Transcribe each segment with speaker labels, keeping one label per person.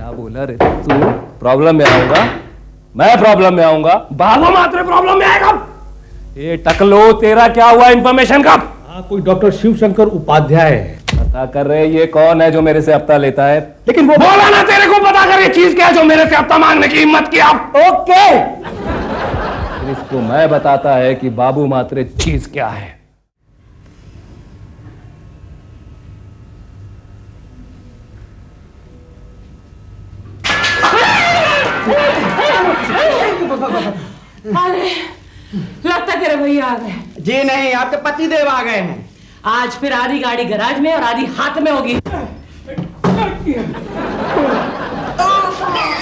Speaker 1: क्या बोला रे तू? प्रॉब्लम में आऊंगा? मैं प्रॉब्लम में आऊंगा? बाबू मात्र प्रॉब्लम में आएगा। ये टकलो, तेरा क्या हुआ इन्फॉर्मेशन का?
Speaker 2: हाँ, कोई डॉक्टर शिवशंकर उपाध्याय है।
Speaker 1: पता कर रहे ये कौन है जो मेरे से हफ्ता लेता है? लेकिन वो बोला ना तेरे को पता कर ये चीज क्या है जो मेरे से हफ्ता मांगने की हिम्मत की आप? ओके, इसको मैं बताता है कि बाबू मात्रे चीज क्या है।
Speaker 3: अरे लगता तेरे भैया आ गए।
Speaker 4: जी नहीं, आपके पतिदेव आ गए हैं।
Speaker 3: आज फिर आधी गाड़ी गैराज में और आधी हाथ में होगी।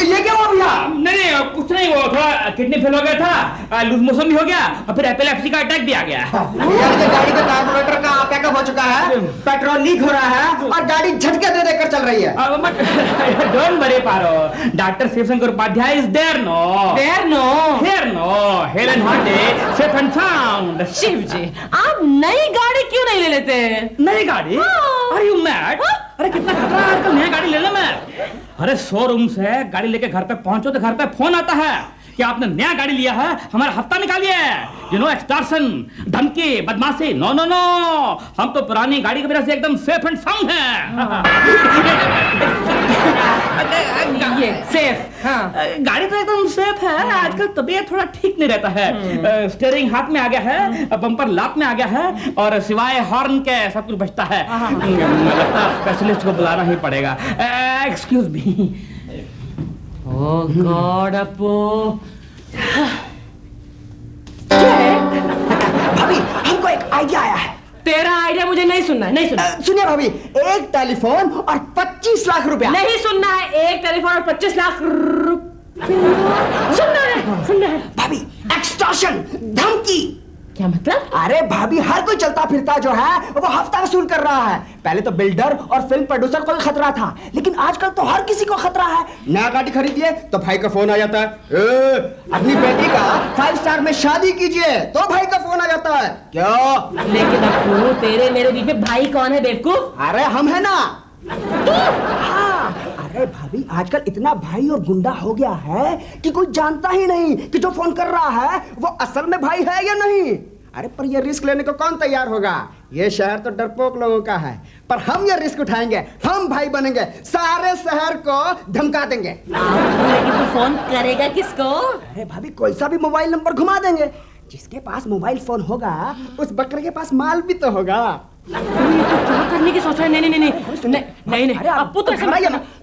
Speaker 4: ये क्या हुआ भैया?
Speaker 5: नहीं कुछ नहीं, वो थोड़ा किडनी फेल हो गया था, लूज मोशन भी हो गया और फिर एपिलेप्सी का अटैक भी आ गया।
Speaker 4: भैया के गाड़ी का कार्बोरेटर का पैकअप हो चुका है, पेट्रोल लीक हो रहा है और गाड़ी झटके दे देकर चल रही है।
Speaker 5: Don't worry Paro, doctor Shivshankar Upadhyay is there no.
Speaker 3: There no,
Speaker 5: here no, hale and hearty safe and sound.
Speaker 3: Shiv ji, आप नई गाड़ी क्यों नहीं ले लेते?
Speaker 5: नई गाड़ी? Are you mad? अरे कितना खतरा है आजकल नया गाड़ी लेने में। अरे शोरूम से गाड़ी लेके घर पे पहुंचो तो घर पे फोन आता है कि आपने नया गाड़ी लिया है, हमारा हफ्ता निकालिए। यू नो, एक्सटॉर्शन, धमकी, बदमाशी, नो नो नो। हम तो पुरानी गाड़ी की वजह से एकदम सेफ एंड साउंड है।
Speaker 3: ये सेफ? हाँ,
Speaker 5: गाड़ी तो एकदम सेफ है। आजकल तबीयत थोड़ा ठीक नहीं रहता है। स्टीयरिंग हाथ में आ गया है, बम्पर लात में आ गया है और सिवाय हॉर्न के सब कुछ बचता है। लगता है स्पेशलिस्ट को बुलाना ही पड़ेगा। Excuse me.
Speaker 3: ओह गॉड अपो।
Speaker 4: भाभी, हमको एक आइडिया आया है।
Speaker 3: तेरा आइडिया मुझे नहीं सुनना है, नहीं सुनना।
Speaker 4: सुनिए भाभी, एक टेलीफोन और 25 लाख रुपया।
Speaker 3: नहीं सुनना है। एक टेलीफोन और 25 लाख रुपया। सुनना है, सुनना है।
Speaker 4: भाभी, एक्सटॉर्शन, धमकी।
Speaker 3: क्या मतलब?
Speaker 4: अरे भाभी, हर कोई चलता फिरता जो है वो हफ्ता वसूल कर रहा है। पहले तो बिल्डर और फिल्म प्रोड्यूसर को खतरा था, लेकिन आजकल तो हर किसी को खतरा है। नया गाड़ी खरीदिए तो भाई का फोन आ जाता है। अपनी बेटी का 5 स्टार में शादी कीजिए तो भाई का फोन आ जाता है। क्या?
Speaker 3: लेकिन अपू, तेरे मेरे बीच में भाई कौन है बेवकूफ?
Speaker 4: अरे हम है ना। हाँ, अरे भाभी, आजकल इतना भाई और गुंडा हो गया है कि कोई जानता ही नहीं कि जो फोन कर रहा है वो असल में भाई है या नहीं। अरे पर ये रिस्क लेने को कौन तैयार होगा? ये शहर तो डरपोक लोगों का है, पर हम ये रिस्क उठाएंगे, हम भाई बनेंगे, सारे शहर को धमका देंगे।
Speaker 3: लेकिन तू फोन करेगा किसको?
Speaker 4: अरे भाभी, कोई सा भी मोबाइल नंबर घुमा देंगे। जिसके पास मोबाइल फोन होगा उस बकरे के पास माल भी तो होगा।
Speaker 3: तो क्या करने की सोच रहा है? नहीं नहीं नहीं नहीं नहीं,
Speaker 4: अरे
Speaker 3: अपू तो ऐसा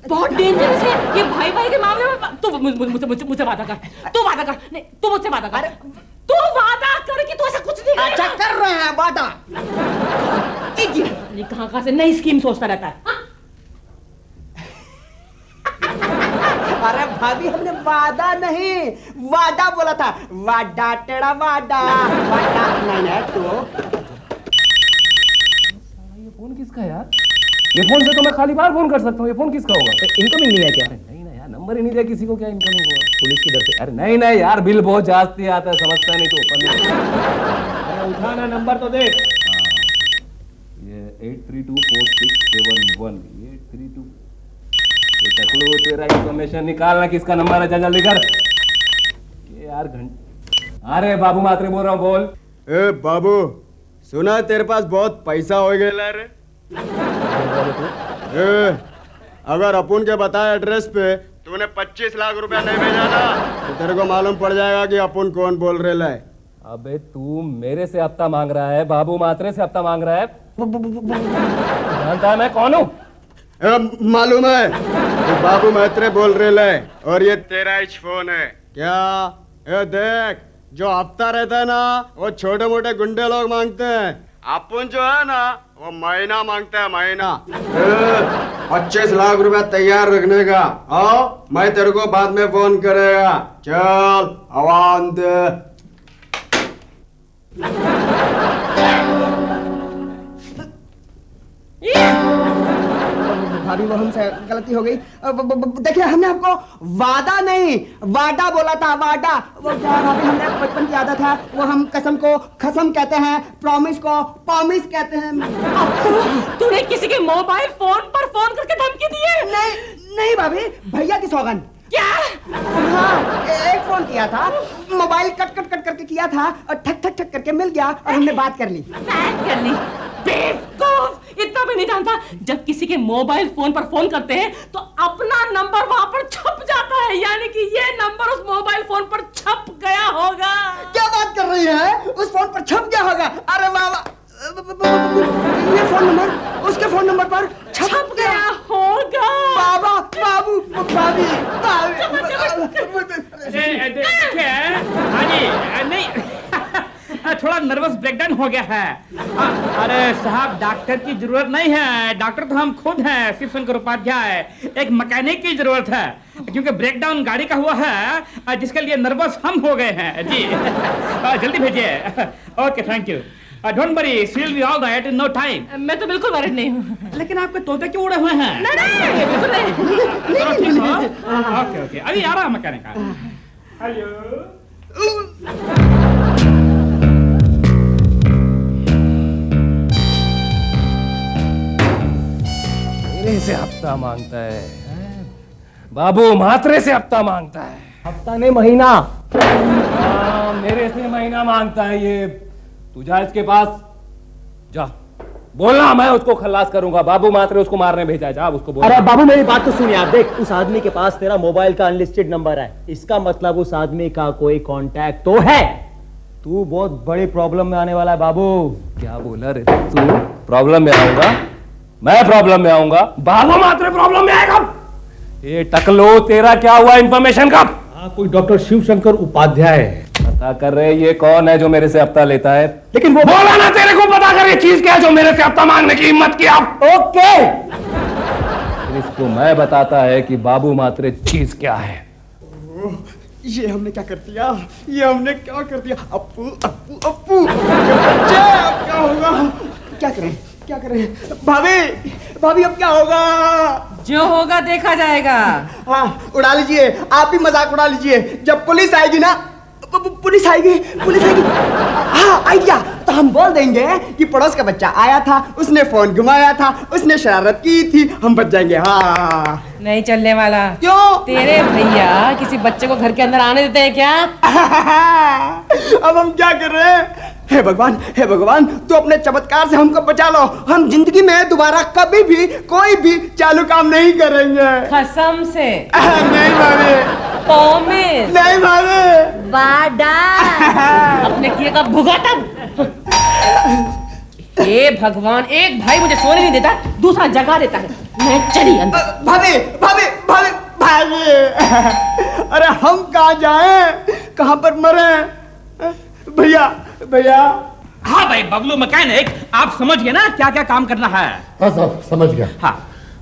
Speaker 3: बहुत डेंजरस है ये भाई भाई के मामले में। तू मुझसे वादा कर, तू वादा कर। नहीं, तू मुझसे वादा कर, तू वादा कर कि तू ऐसा कुछ नहीं करेगा।
Speaker 4: अच्छा, कर रहे हैं वादा।
Speaker 3: ये कहाँ से नई स्कीम सोचता रहता है।
Speaker 4: अरे भाभी, हमने वादा नहीं वादा बोला था। वादा टेढ़ा वादा, वादा नहीं तो।
Speaker 1: ये फोन किसका है यार? ये फोन से तो मैं खाली बार फोन कर सकता हूँ। ये फोन किसका होगा?
Speaker 2: इनकमिंग नहीं है क्या?
Speaker 1: नहीं ना यार, नंबर ही नहीं दिया किसी को, क्या इनकमिंग होगा? पुलिस की तरफ से? अरे नहीं नहीं यार, बिल बहुत जास्ती आता है, समझता नहीं तो ऊपर नहीं।
Speaker 2: उठाना नंबर तो देख।
Speaker 1: ये 832467 832। ये टकलू, तेरा इंफॉर्मेशन निकालना किसका नंबर है, जल्दी कर। ये यार अरे बाबू मात्रे बोल रहा हूँ, बोल।
Speaker 6: ए बाबू, सुना तेरे पास बहुत पैसा हो गया रे। अगर अपुन के बताए एड्रेस पे तूने 25 लाख रुपया नहीं भेजा ना तो तेरे को मालूम पड़ जाएगा कि अपुन कौन बोल रहे है।
Speaker 1: अबे तू मेरे से हफ्ता मांग रहा है, बाबू मात्रे से हफ्ता मांग रहा है? जानता है मैं कौन हूँ?
Speaker 6: मालूम है, तो बाबू मैत्रे बोल रहे है और ये तेरा ही फोन है क्या? ए देख, जो हफ्ता रहता है ना वो छोटे मोटे गुंडे लोग मांगते हैं, अपन जो है ना वो महीना मांगता है, महीना। 25 लाख रुपया तैयार रखने का। आओ, मैं तेरे को बाद में फोन करेगा। चल आवाज दे।
Speaker 4: भाभी, वो हमसे गलती हो गई। देखिए, हमने आपको वादा नहीं वादा बोला था, वादा। वो क्या भाभी, हमने बचपन की आदत है, वो हम कसम को खसम कहते हैं, प्रॉमिस को प्रॉमिस कहते हैं।
Speaker 3: तूने किसी के मोबाइल फोन पर फोन करके धमकी दी है?
Speaker 4: नहीं नहीं भाभी, भैया की सौगंध।
Speaker 3: क्या?
Speaker 4: हाँ, एक फोन किया था, मोबाइल कट कट कट करके किया था और ठक ठक ठक करके मिल गया और हमने बात कर ली।
Speaker 3: बात कर ली? बेवकूफ, इतना भी नहीं जानता। जब किसी के मोबाइल फोन पर फोन करते हैं तो अपना नंबर वहां पर छप जाता है, यानी कि ये नंबर उस मोबाइल फोन पर छप गया होगा।
Speaker 4: क्या बात कर रही है? उस फोन पर छप गया होगा? अरे वाह, ये फोन नंबर उसके फोन नंबर पर
Speaker 3: छप गया होगा।
Speaker 4: बाबा, बाबू, भाभी,
Speaker 5: देखिए, हाँ जी, नहीं थोड़ा नर्वस ब्रेकडाउन हो गया है। अरे साहब, डॉक्टर की जरूरत नहीं है, डॉक्टर तो हम खुद हैं, शिवशंकर उपाध्याय। एक मैकेनिक की जरूरत है, क्योंकि ब्रेकडाउन गाड़ी का हुआ है, जिसके लिए नर्वस हम हो गए हैं जी। जल्दी भेजिए। Okay, thank you. Don't worry, she will be all right in no time.
Speaker 3: मैं तो बिल्कुल वरिड नहीं हूँ।
Speaker 5: लेकिन आपके तोते क्यों उड़े हुए हैं?
Speaker 3: नहीं, बिल्कुल नहीं।
Speaker 5: चलो ठीक है। ओके ओके, अभी आ रहा मैकेनिक। हेलो।
Speaker 1: मेरे से हफ्ता मांगता है, बाबू मात्रे से हफ्ता मांगता है।
Speaker 2: हफ्ता नहीं, महीना।
Speaker 1: हाँ, मेरे से महीना मांगता है ये। तू जा इसके पास, जा बोलना, मैं उसको खल्लास करूंगा। बाबू मात्रे उसको मारने भेजा है, जा उसको बोल।
Speaker 2: अरे बाबू, मेरी बात तो सुन यार। देख, उस आदमी के पास तेरा मोबाइल का अनलिस्टेड नंबर है, इसका मतलब उस आदमी का कोई कांटेक्ट तो है। तू बहुत बड़ी प्रॉब्लम में आने वाला है बाबू।
Speaker 1: क्या बोला रे तू? प्रॉब्लम में आऊंगा? मैं प्रॉब्लम में आऊंगा? बाबू मात्रे प्रॉब्लम में आएगा? ये टकलो, तेरा क्या हुआ इंफॉर्मेशन का?
Speaker 2: हाँ, कोई डॉक्टर शिवशंकर उपाध्याय है।
Speaker 1: पता कर रहे ये कौन है जो मेरे से हफ्ता लेता है?
Speaker 2: लेकिन वो
Speaker 1: बोला ना तेरे को पता कर ये चीज क्या है जो मेरे से हफ्ता मांगने की हिम्मत की आप?
Speaker 2: ओके,
Speaker 1: इसको मैं बताता है कि बाबू मात्रे चीज क्या है।
Speaker 6: ये हमने क्या कर दिया? ये हमने क्या कर दिया? अप्पू, अप्पू, अप्पू, बच्चे, अब क्या होगा?
Speaker 4: क्या करें, क्या करें? भाभी, भाभी, अब क्या होगा?
Speaker 3: जो होगा देखा जाएगा।
Speaker 4: हाँ, उड़ा लीजिए, आप भी मजाक उड़ा लीजिए। जब पुलिस आएगी ना, पुलिस आएगी, पुलिस आएगी। हाँ, आइडिया। तो हम बोल देंगे कि पड़ोस का बच्चा आया था, उसने फोन घुमाया था, उसने शरारत की थी, हम बच जाएंगे। हाँ,
Speaker 3: नहीं चलने वाला।
Speaker 4: क्यों?
Speaker 3: तेरे भैया किसी बच्चे को घर के अंदर आने देते हैं क्या?
Speaker 4: अब हम क्या कर रहे हैं? हे भगवान, हे भगवान, तू अपने चमत्कार से हमको बचा लो। हम जिंदगी में दोबारा कभी भी कोई भी चालू काम नहीं करेंगे।
Speaker 3: कसम से?
Speaker 4: नहीं भाभी,
Speaker 3: प्रॉमिस?
Speaker 4: नहीं भाभी।
Speaker 3: वादा? अपने किए का भुगता। हे भगवान, एक भाई मुझे सोने नहीं देता, दूसरा जगा देता है। मैं चली अंदर।
Speaker 4: भाभी, भाभी, भाभी, भाभी। अरे हम कहाँ जाएं? कहाँ पर मरे? भैया, भैया।
Speaker 5: हाँ भाई, बबलू मैकेनिक, आप समझ गए ना क्या क्या काम करना है?
Speaker 7: हाँ साहब, समझ गया।
Speaker 5: हाँ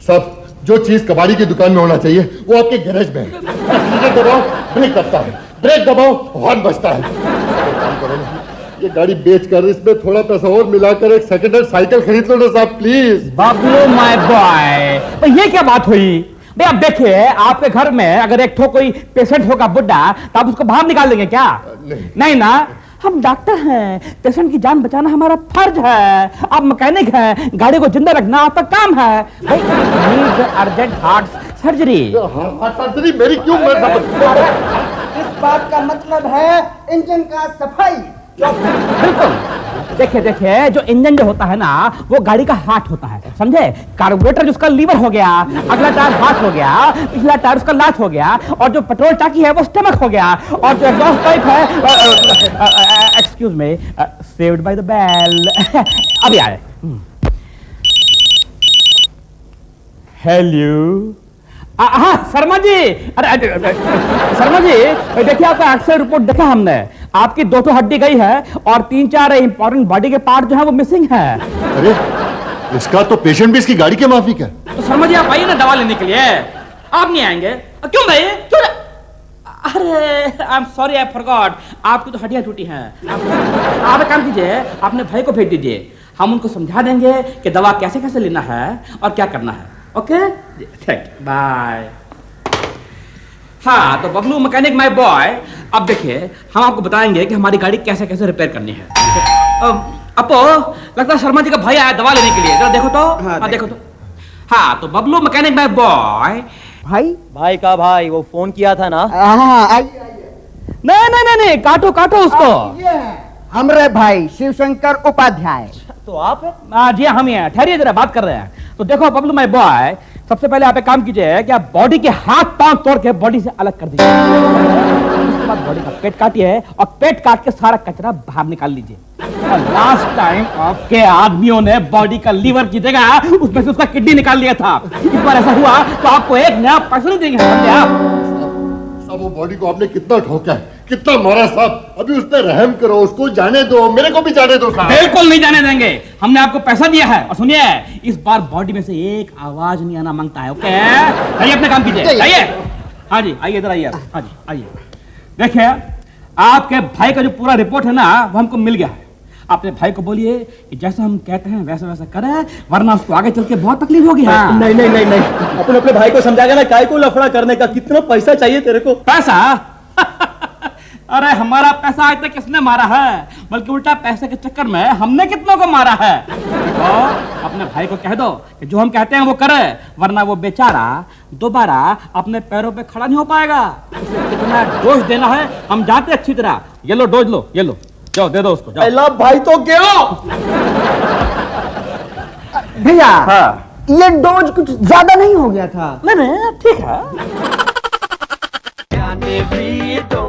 Speaker 7: साहब, जो चीज कबाड़ी की दुकान में होना चाहिए वो आपके गैरेज में है। एक्सीलेटर दबाओ, ब्रेक दबता है, ब्रेक दबाओ, हॉर्न बजता है। काम करो ना, ये गाड़ी बेचकर इसमें थोड़ा पैसा और मिलाकर एक सेकंड हैंड साइकिल खरीद लो ना साहब, प्लीज।
Speaker 5: बबलू माय बॉय, ये क्या बात हुई? भाई आप देखिए, आपके घर में अगर एक ठो कोई पेशेंट होगा बुड्ढा, तो आप उसको बाहर निकाल देंगे क्या? नहीं ना, हम डॉक्टर हैं, पेशेंट की जान बचाना हमारा फर्ज है। आप मैकेनिक हैं, गाड़ी को जिंदा रखना आपका काम है। भाई, need urgent heart surgery.
Speaker 7: Heart surgery मेरी क्यों?
Speaker 4: इस बात का मतलब है इंजन का सफाई।
Speaker 5: बिल्कुल। देखिए देखिए, जो इंजन जो होता है ना, वो गाड़ी का हार्ट होता है, समझे? कार्बोरेटर जिसका लीवर हो गया, अगला टायर हार्ट हो गया, पिछला टायर उसका लात हो गया, और जो पेट्रोल टाकी है वो स्टमक हो गया, और जो एग्जॉस्ट पाइप है, excuse me, saved by the bell. अभी आए। हेलो। हाँ शर्मा जी, अरे शर्मा जी, देखिए आपका एक्सरे रिपोर्ट देखा हमने, आपकी 2 हड्डी गई है और 3-4 इंपॉर्टेंट बॉडी के पार्ट जो है वो मिसिंग है।
Speaker 7: अरे इसका तो पेशेंट भी इसकी गाड़ी के माफिक है।
Speaker 5: तो शर्मा जी आप आइए ना दवा लेने के लिए। आप नहीं आएंगे? क्यों भाई, क्यों? अरे I am sorry, I forgot, आपकी तो हड्डियां टूटी हैं। आप एक काम कीजिए, अपने भाई को भेज दीजिए, हम उनको समझा देंगे कि दवा कैसे कैसे लेना है और क्या करना है। Okay, thank you, bye. हाँ, तो बबलू मैकेनिक माय बॉय, अब देखिए हम आपको बताएंगे कि हमारी गाड़ी कैसे कैसे रिपेयर करनी है। अपो, लगता है शर्मा जी का भाई आया दवा लेने के लिए, जरा देखो तो। हाँ, देखो तो। हाँ, तो बबलू मैकेनिक माय बॉय,
Speaker 4: भाई
Speaker 2: भाई का भाई, वो फोन किया था ना।
Speaker 4: हाँ आइए आइए।
Speaker 5: नहीं, काटो काटो उसको।
Speaker 4: ये है हमरे भाई शिवशंकर उपाध्याय।
Speaker 2: तो आप है?
Speaker 5: जी हम ही हैं, ठहरिए जरा, बात कर रहे हैं। तो देखो बबलू माय बॉय, सबसे पहले आप एक काम कीजिए कि आप बॉडी के हाथ पांव तोड़ के बॉडी से अलग कर दीजिए। उसके बाद बॉडी का पेट काटिए और पेट काट के सारा कचरा बाहर निकाल लीजिए। और लास्ट टाइम आपके आदमियों ने बॉडी का लीवर की जगह उसमें से उसका किडनी निकाल लिया था। इस बार ऐसा हुआ तो आपको एक नया पैसा नहीं देंगे, समझे आप?
Speaker 7: साहब वो बॉडी को आपने कितना ठोका है, कितना मारा साहब। अभी उस पर रहम करो, उसको जाने दो, मेरे को भी जाने दो साहब।
Speaker 5: बिल्कुल नहीं जाने देंगे, हमने आपको पैसा दिया है। और सुनिए, इस बार बॉडी में से एक आवाज नहीं आना मांगता है, ओके? आइए अपने काम कीजिए, आइए। हाँ जी आइए, इधर आइए। हाँ जी आइए। देखिए आपके भाई का जो पूरा रिपोर्ट है ना, वो हमको मिल गया है। अपने भाई को बोलिए कि जैसा हम कहते हैं वैसा वैसा करे, वरना उसको आगे चल के बहुत तकलीफ होगी। हाँ।
Speaker 2: नहीं नहीं नहीं नहीं, अपन अपने भाई को समझाएगा ना, काय को लफड़ा करने का, कितना पैसा चाहिए तेरे को?
Speaker 5: पैसा? अरे हमारा पैसा आज तक किसने मारा है, बल्कि उल्टा पैसे के चक्कर में हमने कितनों को मारा है। तो अपने भाई को कह दो कि जो हम कहते हैं वो करे, वरना वो बेचारा दोबारा अपने पैरों पे खड़ा नहीं हो पाएगा। उसे कितना डोज देना है हम जानते अच्छी तरह। ये लो डोज, लो ये लो, जाओ दे दो उसको, जाओ।
Speaker 2: अल्लाह भाई तो क्यों?
Speaker 4: भैया
Speaker 5: हाँ।
Speaker 4: ये डोज कुछ ज्यादा नहीं हो गया था?
Speaker 5: नहीं ठीक है।
Speaker 8: Can't be free to